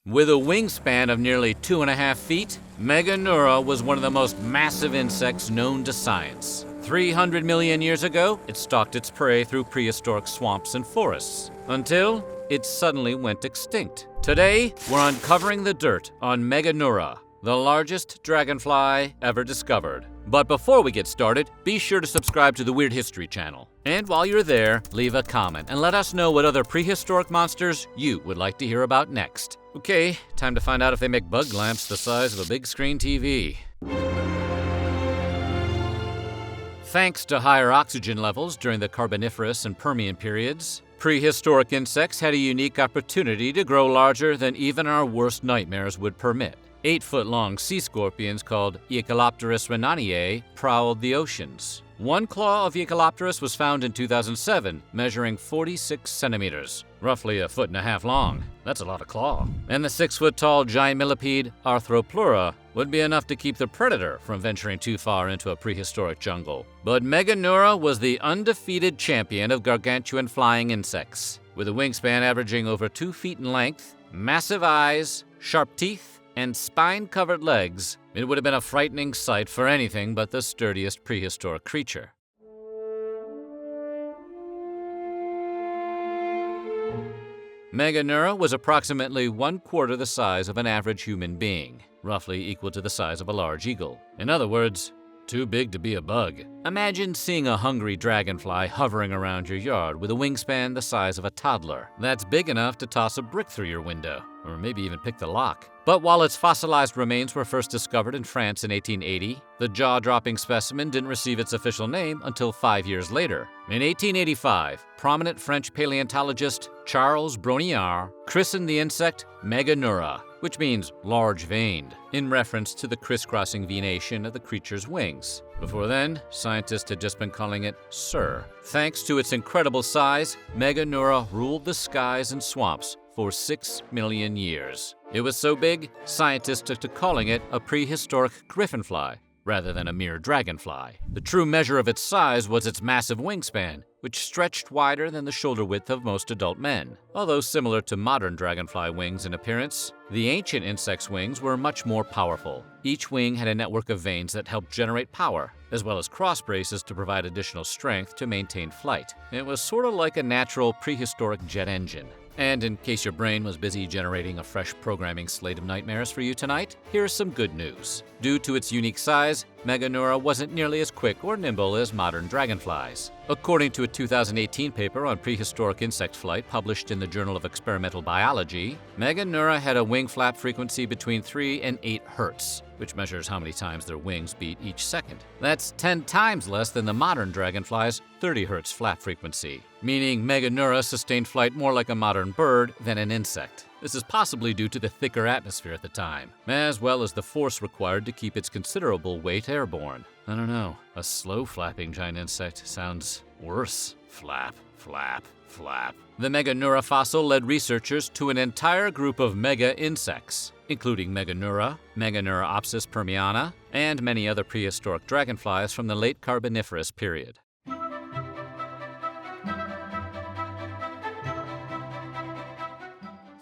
With a wingspan of nearly 2.5 feet, Meganeura was one of the most massive insects known to science. 300 million years ago, it stalked its prey through prehistoric swamps and forests, until it suddenly went extinct. Today, we're uncovering the dirt on Meganeura, the largest dragonfly ever discovered. But before we get started, be sure to subscribe to the Weird History channel. And while you're there, leave a comment and let us know what other prehistoric monsters you would like to hear about next. Okay, time to find out if they make bug lamps the size of a big screen TV. Thanks to higher oxygen levels during the Carboniferous and Permian periods, prehistoric insects had a unique opportunity to grow larger than even our worst nightmares would permit. 8-foot-long sea scorpions called Echolopterus renaniae prowled the oceans. One claw of Echolopterus was found in 2007, measuring 46 centimeters, roughly 1.5 feet long. That's a lot of claw. And the 6-foot-tall giant millipede, Arthropleura, would be enough to keep the predator from venturing too far into a prehistoric jungle. But Meganeura was the undefeated champion of gargantuan flying insects. With a wingspan averaging over 2 feet in length, massive eyes, sharp teeth, and spine-covered legs, it would have been a frightening sight for anything but the sturdiest prehistoric creature. Meganeura was approximately 1/4 the size of an average human being, roughly equal to the size of a large eagle. In other words, too big to be a bug. Imagine seeing a hungry dragonfly hovering around your yard with a wingspan the size of a toddler. That's big enough to toss a brick through your window, or maybe even pick the lock. But while its fossilized remains were first discovered in France in 1880, the jaw-dropping specimen didn't receive its official name until 5 years later. In 1885, prominent French paleontologist Charles Brongniart christened the insect Meganeura, which means large-veined, in reference to the crisscrossing venation of the creature's wings. Before then, scientists had just been calling it Sir. Thanks to its incredible size, Meganeura ruled the skies and swamps for 6 million years. It was so big, scientists took to calling it a prehistoric griffinfly, rather than a mere dragonfly. The true measure of its size was its massive wingspan, which stretched wider than the shoulder width of most adult men. Although similar to modern dragonfly wings in appearance, the ancient insect's wings were much more powerful. Each wing had a network of veins that helped generate power, as well as cross braces to provide additional strength to maintain flight. It was sort of like a natural prehistoric jet engine. And in case your brain was busy generating a fresh programming slate of nightmares for you tonight, here's some good news. Due to its unique size, Meganeura wasn't nearly as quick or nimble as modern dragonflies. According to a 2018 paper on prehistoric insect flight published in the Journal of Experimental Biology, Meganeura had a wing flap frequency between 3 and 8 hertz, which measures how many times their wings beat each second. That's 10 times less than the modern dragonfly's 30 hertz flap frequency, meaning Meganeura sustained flight more like a modern bird than an insect. This is possibly due to the thicker atmosphere at the time, as well as the force required to keep its considerable weight airborne. I don't know, a slow flapping giant insect sounds worse. Flap, flap, flap. The Meganeura fossil led researchers to an entire group of mega insects, including Meganeura, Meganeuropsis permiana, and many other prehistoric dragonflies from the late Carboniferous period.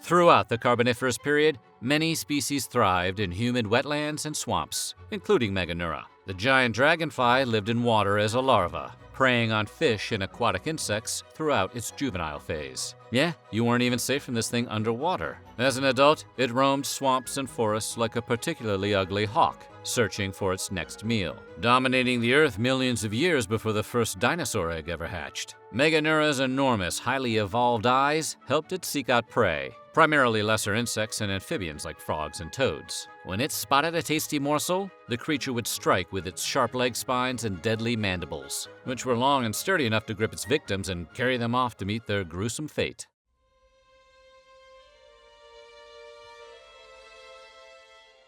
Throughout the Carboniferous period, many species thrived in humid wetlands and swamps, including Meganeura. The giant dragonfly lived in water as a larva, preying on fish and aquatic insects throughout its juvenile phase. Yeah, you weren't even safe from this thing underwater. As an adult, it roamed swamps and forests like a particularly ugly hawk, searching for its next meal, dominating the Earth millions of years before the first dinosaur egg ever hatched. Meganeura's enormous, highly evolved eyes helped it seek out prey, primarily lesser insects and amphibians like frogs and toads. When it spotted a tasty morsel, the creature would strike with its sharp leg spines and deadly mandibles, which were long and sturdy enough to grip its victims and carry them off to meet their gruesome fate.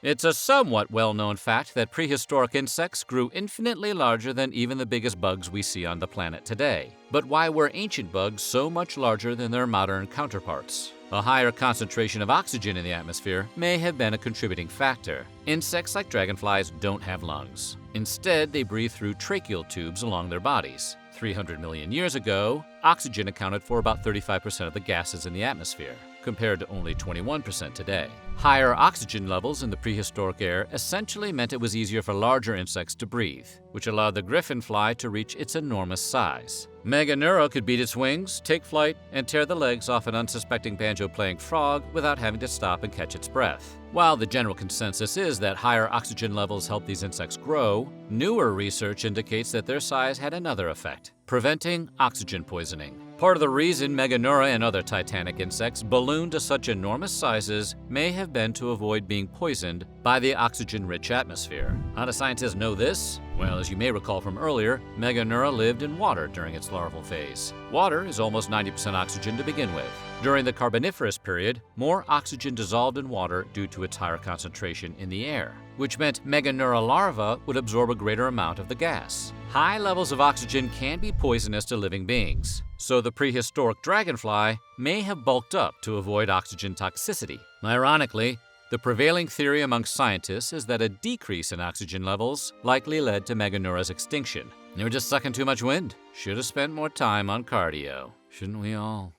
It's a somewhat well-known fact that prehistoric insects grew infinitely larger than even the biggest bugs we see on the planet today. But why were ancient bugs so much larger than their modern counterparts? A higher concentration of oxygen in the atmosphere may have been a contributing factor. Insects like dragonflies don't have lungs. Instead, they breathe through tracheal tubes along their bodies. 300 million years ago, oxygen accounted for about 35% of the gases in the atmosphere. compared to only 21% today. Higher oxygen levels in the prehistoric air essentially meant it was easier for larger insects to breathe, which allowed the griffinfly to reach its enormous size. Meganeura could beat its wings, take flight, and tear the legs off an unsuspecting banjo-playing frog without having to stop and catch its breath. While the general consensus is that higher oxygen levels help these insects grow, newer research indicates that their size had another effect: preventing oxygen poisoning. Part of the reason Meganeura and other titanic insects ballooned to such enormous sizes may have been to avoid being poisoned by the oxygen-rich atmosphere. How do scientists know this? Well, as you may recall from earlier, Meganeura lived in water during its larval phase. Water is almost 90% oxygen to begin with. During the Carboniferous period, more oxygen dissolved in water due to its higher concentration in the air, which meant Meganeura larvae would absorb a greater amount of the gas. High levels of oxygen can be poisonous to living beings, so the prehistoric dragonfly may have bulked up to avoid oxygen toxicity. Ironically, the prevailing theory among scientists is that a decrease in oxygen levels likely led to Meganeura's extinction. They were just sucking too much wind. Should have spent more time on cardio. Shouldn't we all?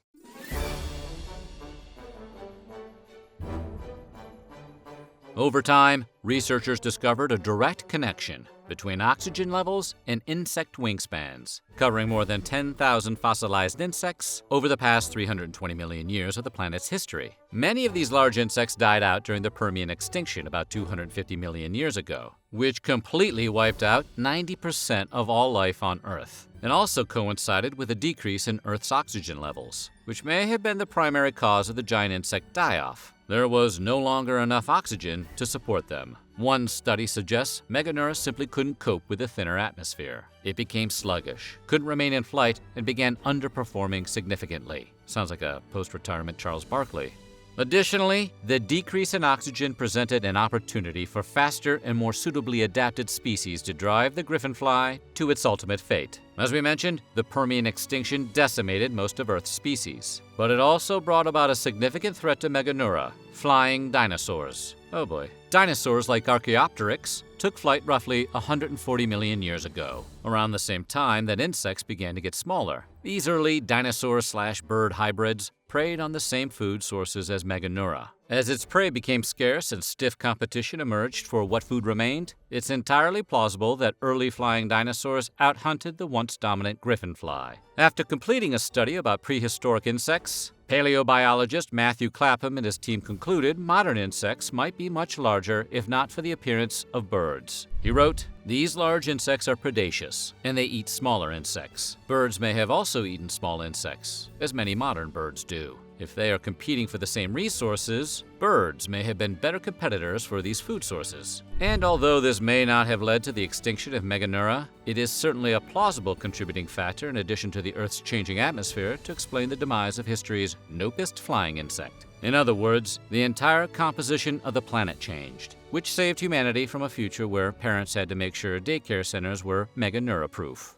Over time, researchers discovered a direct connection between oxygen levels and insect wingspans, covering more than 10,000 fossilized insects over the past 320 million years of the planet's history. Many of these large insects died out during the Permian extinction about 250 million years ago, which completely wiped out 90% of all life on Earth, and also coincided with a decrease in Earth's oxygen levels, which may have been the primary cause of the giant insect die-off. There was no longer enough oxygen to support them. One study suggests Meganeura simply couldn't cope with a thinner atmosphere. It became sluggish, couldn't remain in flight, and began underperforming significantly. Sounds like a post-retirement Charles Barkley. Additionally, the decrease in oxygen presented an opportunity for faster and more suitably adapted species to drive the griffinfly to its ultimate fate. As we mentioned, the Permian extinction decimated most of Earth's species, but it also brought about a significant threat to Meganeura: flying dinosaurs. Oh boy. Dinosaurs like Archaeopteryx took flight roughly 140 million years ago, around the same time that insects began to get smaller. These early dinosaur/bird hybrids preyed on the same food sources as Meganeura. As its prey became scarce and stiff competition emerged for what food remained, it's entirely plausible that early flying dinosaurs outhunted the once dominant griffinfly. After completing a study about prehistoric insects, paleobiologist Matthew Clapham and his team concluded modern insects might be much larger if not for the appearance of birds. He wrote, "These large insects are predacious, and they eat smaller insects. Birds may have also eaten small insects, as many modern birds do. If they are competing for the same resources, birds may have been better competitors for these food sources." And although this may not have led to the extinction of Meganeura, it is certainly a plausible contributing factor in addition to the Earth's changing atmosphere to explain the demise of history's nopest flying insect. In other words, the entire composition of the planet changed, which saved humanity from a future where parents had to make sure daycare centers were Meganeura-proof.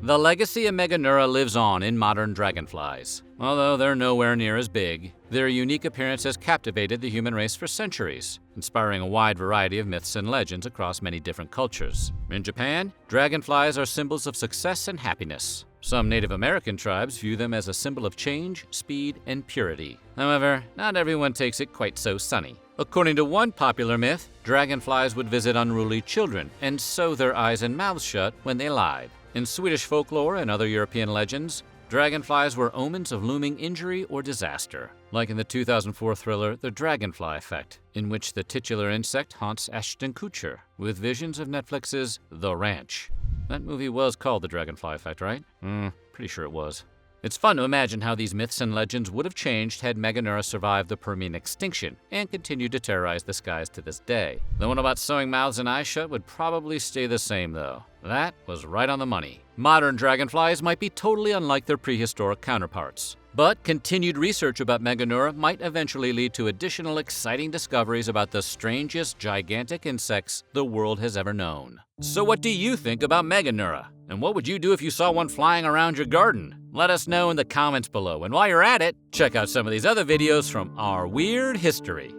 The legacy of Meganeura lives on in modern dragonflies. Although they're nowhere near as big, their unique appearance has captivated the human race for centuries, inspiring a wide variety of myths and legends across many different cultures. In Japan, dragonflies are symbols of success and happiness. Some Native American tribes view them as a symbol of change, speed, and purity. However, not everyone takes it quite so sunny. According to one popular myth, dragonflies would visit unruly children and sew their eyes and mouths shut when they lied. In Swedish folklore and other European legends, dragonflies were omens of looming injury or disaster, like in the 2004 thriller The Dragonfly Effect, in which the titular insect haunts Ashton Kutcher with visions of Netflix's The Ranch. That movie was called The Dragonfly Effect, right? Pretty sure it was. It's fun to imagine how these myths and legends would have changed had Meganeura survived the Permian extinction and continued to terrorize the skies to this day. The one about sewing mouths and eyes shut would probably stay the same, though. That was right on the money. Modern dragonflies might be totally unlike their prehistoric counterparts, but continued research about Meganeura might eventually lead to additional exciting discoveries about the strangest gigantic insects the world has ever known. So what do you think about Meganeura? And what would you do if you saw one flying around your garden? Let us know in the comments below, and while you're at it, check out some of these other videos from our weird history.